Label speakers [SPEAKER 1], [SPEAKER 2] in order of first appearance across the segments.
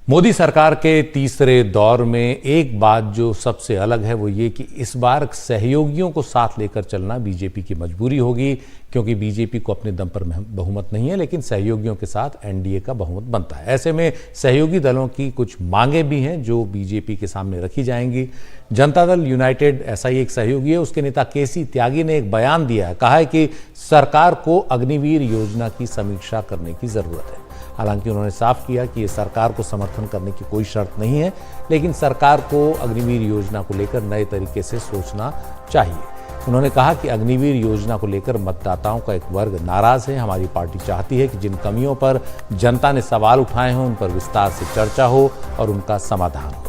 [SPEAKER 1] मोदी सरकार के तीसरे दौर में एक बात जो सबसे अलग है वो ये कि इस बार सहयोगियों को साथ लेकर चलना बीजेपी की मजबूरी होगी, क्योंकि बीजेपी को अपने दम पर बहुमत नहीं है, लेकिन सहयोगियों के साथ एनडीए का बहुमत बनता है। ऐसे में सहयोगी दलों की कुछ मांगे भी हैं जो बीजेपी के सामने रखी जाएंगी। जनता दल यूनाइटेड ऐसा ही एक सहयोगी है। उसके नेता केसी त्यागी ने एक बयान दिया है, कहा है कि सरकार को अग्निवीर योजना की समीक्षा करने की जरूरत है। हालांकि उन्होंने साफ किया कि ये सरकार को समर्थन करने की कोई शर्त नहीं है, लेकिन सरकार को अग्निवीर योजना को लेकर नए तरीके से सोचना चाहिए। उन्होंने कहा कि अग्निवीर योजना को लेकर मतदाताओं का एक वर्ग नाराज है। हमारी पार्टी चाहती है कि जिन कमियों पर जनता ने सवाल उठाए हों उन पर विस्तार से चर्चा हो और उनका समाधान हो।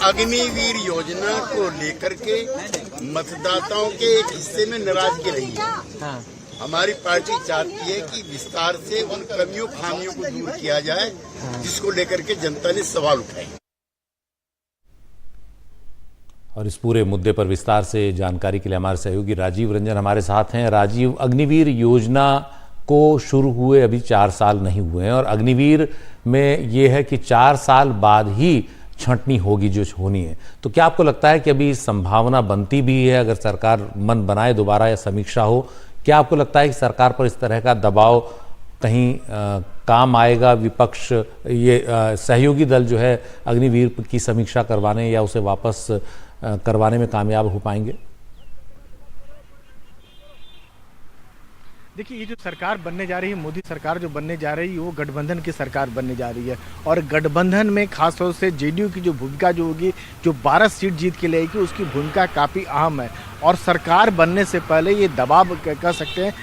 [SPEAKER 2] अग्निवीर योजना को लेकर के मतदाताओं के एक हिस्से में नाराजगी रही है। हमारी पार्टी चाहती है कि विस्तार से उन कमियों खामियों को दूर किया जाए जिसको लेकर के जनता ने सवाल उठाए।
[SPEAKER 1] और इस पूरे मुद्दे पर विस्तार से जानकारी के लिए हमारे सहयोगी राजीव रंजन हमारे साथ हैं। राजीव, अग्निवीर योजना को शुरू हुए अभी 4 साल नहीं हुए हैं और अग्निवीर में ये है कि 4 साल बाद ही छंटनी होगी जो होनी है, तो क्या आपको लगता है कि अभी संभावना बनती भी है अगर सरकार मन बनाए दोबारा या समीक्षा हो? क्या आपको लगता है कि सरकार पर इस तरह का दबाव कहीं काम आएगा? विपक्ष ये सहयोगी दल जो है अग्निवीर की समीक्षा करवाने या उसे वापस करवाने में कामयाब हो पाएंगे?
[SPEAKER 3] देखिए, ये जो सरकार बनने जा रही है, मोदी सरकार जो बनने जा रही है, वो गठबंधन की सरकार बनने जा रही है। और गठबंधन में खास तौर से जेडीयू की जो भूमिका जो होगी, जो 12 सीट जीत के लेगी, उसकी भूमिका काफ़ी अहम है। और सरकार बनने से पहले ये दबाव कह सकते हैं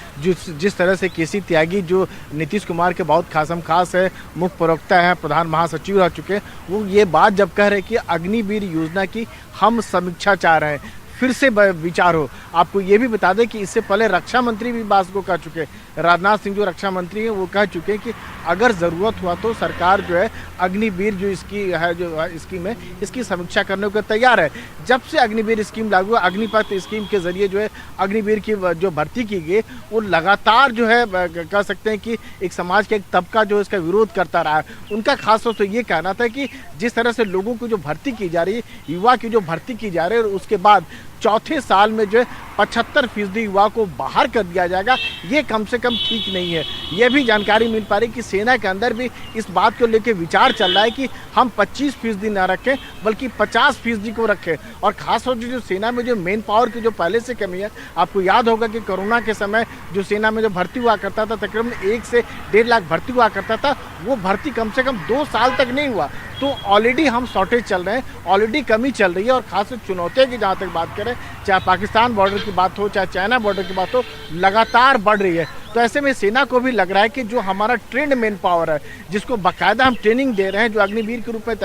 [SPEAKER 3] जिस तरह से केसी त्यागी जो नीतीश कुमार के बहुत खास है, मुख्य प्रवक्ता है, प्रधान महासचिव रह चुके हैं, वो ये बात जब कह रहे हैं कि अग्निवीर योजना की हम समीक्षा चाह रहे हैं, फिर से विचार हो। आपको ये भी बता दें कि इससे पहले रक्षा मंत्री भी बात को कह चुके हैं। राजनाथ सिंह जो रक्षा मंत्री हैं वो कह चुके हैं कि अगर ज़रूरत हुआ तो सरकार जो है अग्निवीर जो इसकी है जो स्कीम है इसकी समीक्षा करने को तैयार है। जब से अग्निवीर स्कीम लागू है, अग्निपथ स्कीम के जरिए जो है अग्निवीर की जो भर्ती की गई वो लगातार जो है कह सकते हैं कि एक समाज का एक तबका जो इसका विरोध करता रहा है। उनका खास तौर से ये कहना था कि जिस तरह से लोगों को जो भर्ती की जा रही है, युवा की जो भर्ती की जा रही है, और उसके बाद चौथे साल में जो है 75% युवा को बाहर कर दिया जाएगा, ये कम से कम ठीक नहीं है। ये भी जानकारी मिल पा रही कि सेना के अंदर भी इस बात को लेकर विचार चल रहा है कि हम 25% ना रखें बल्कि 50% को रखें। और खासतौर से जो सेना में जो मेन पावर की जो पहले से कमी है, आपको याद होगा कि कोरोना के समय जो सेना में जो भर्ती हुआ करता था, तकरीबन 1 से 1.5 लाख भर्ती हुआ करता था, वो भर्ती कम से कम 2 साल तक नहीं हुआ। तो ऑलरेडी हम शॉर्टेज चल रहे हैं, ऑलरेडी कमी चल रही है। और खासकर चुनौतियों की जहाँ तक बात करें, चाहे पाकिस्तान बॉर्डर की बात हो, चाहे चाइना बॉर्डर की बात हो, लगातार बढ़ रही है। तो ऐसे में सेना को भी लग रहा है कि जो हमारा ट्रेंड मेन पावर है, जिसको बाकायदा हम ट्रेनिंग दे रहे हैं, जो अग्निवीर के रूप में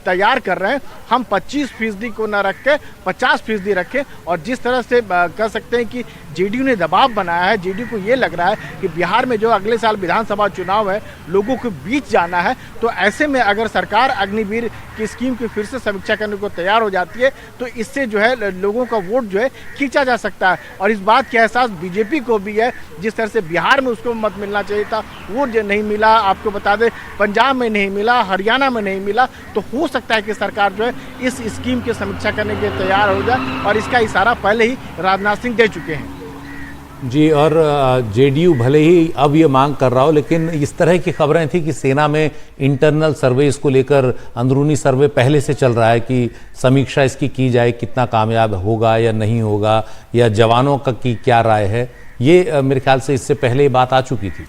[SPEAKER 3] तैयार कर रहे हैं, हम 25% को न रख के 50% रखें। और जिस तरह से कह सकते हैं कि जेडीयू ने दबाव बनाया है, जेडीयू को ये लग रहा है कि बिहार में जो अगले साल विधानसभा चुनाव है, लोगों के बीच जाना है। तो ऐसे में अगर सरकार अग्निवीर की स्कीम की फिर से समीक्षा करने को तैयार हो जाती है तो इससे जो है लोगों का वोट जो है खींचा जा सकता है। और इस बात का एहसास बीजेपी को भी है। जिस तरह से बिहार में उसको मत मिलना चाहिए था, वो जो नहीं मिला, आपको बता दें पंजाब में नहीं मिला, हरियाणा में नहीं मिला, तो हो सकता है कि सरकार जो है इस स्कीम की समीक्षा करने के लिए तैयार हो जाए। और इसका इशारा पहले ही राजनाथ सिंह दे चुके हैं।
[SPEAKER 1] जी, और जेडीयू भले ही अब ये मांग कर रहा हो, लेकिन इस तरह की खबरें थी कि सेना में इंटरनल सर्वे इसको लेकर अंदरूनी सर्वे पहले से चल रहा है कि समीक्षा इसकी की जाए, कितना कामयाब होगा या नहीं होगा, या जवानों का की क्या राय है। ये मेरे ख्याल से इससे पहले बात आ चुकी थी।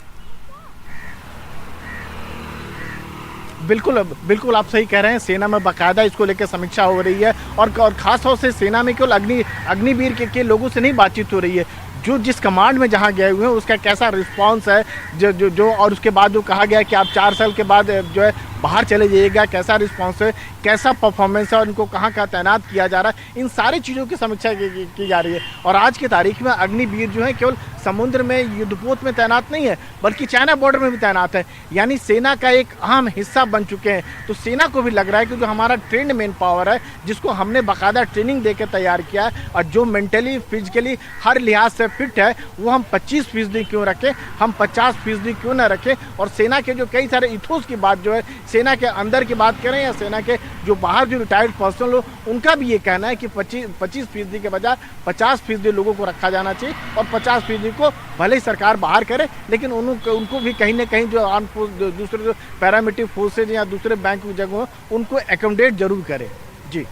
[SPEAKER 3] बिल्कुल आप सही कह रहे हैं। सेना में बाकायदा इसको लेकर समीक्षा हो रही है। और खास तौर से सेना में केवल अग्निवीर के लोगों से नहीं बातचीत हो रही है, जो जिस कमांड में जहां गए हुए हैं उसका कैसा रिस्पांस है, जो और उसके बाद जो कहा गया कि आप 4 साल के बाद जो है बाहर चले जाइएगा, कैसा रिस्पॉन्स है, कैसा परफॉर्मेंस है और इनको कहाँ कहाँ तैनात किया जा रहा है, इन सारी चीज़ों की समीक्षा की जा रही है। और आज की तारीख में अग्निवीर जो है केवल समुद्र में युद्धपोत में तैनात नहीं है बल्कि चाइना बॉर्डर में भी तैनात है, यानी सेना का एक अहम हिस्सा बन चुके हैं। तो सेना को भी लग रहा है कि जो हमारा ट्रेंड मैन पावर है, जिसको हमने बाकायदा ट्रेनिंग देकर तैयार किया है और जो मेंटली फिजिकली हर लिहाज से फिट है, वो हम 25% क्यों रखें, हम 50% क्यों ना रखें। और सेना के जो कई सारे इथोस की बात जो है, सेना के अंदर की बात करें या सेना के जो बाहर जो रिटायर्ड पर्सनल हो, उनका भी ये कहना है कि 25% के बजाय 50% लोगों को रखा जाना चाहिए और 50% को भले ही सरकार बाहर करे, लेकिन उनको भी कहीं ना कहीं जो आर्म फोर्स दूसरे जो पैरामिलिट्री फोर्सेज या दूसरे बैंक की जगह उनको एकोमोडेट जरूर करे। जी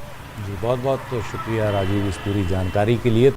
[SPEAKER 1] बहुत बहुत शुक्रिया राजीव इस पूरी जानकारी के लिए।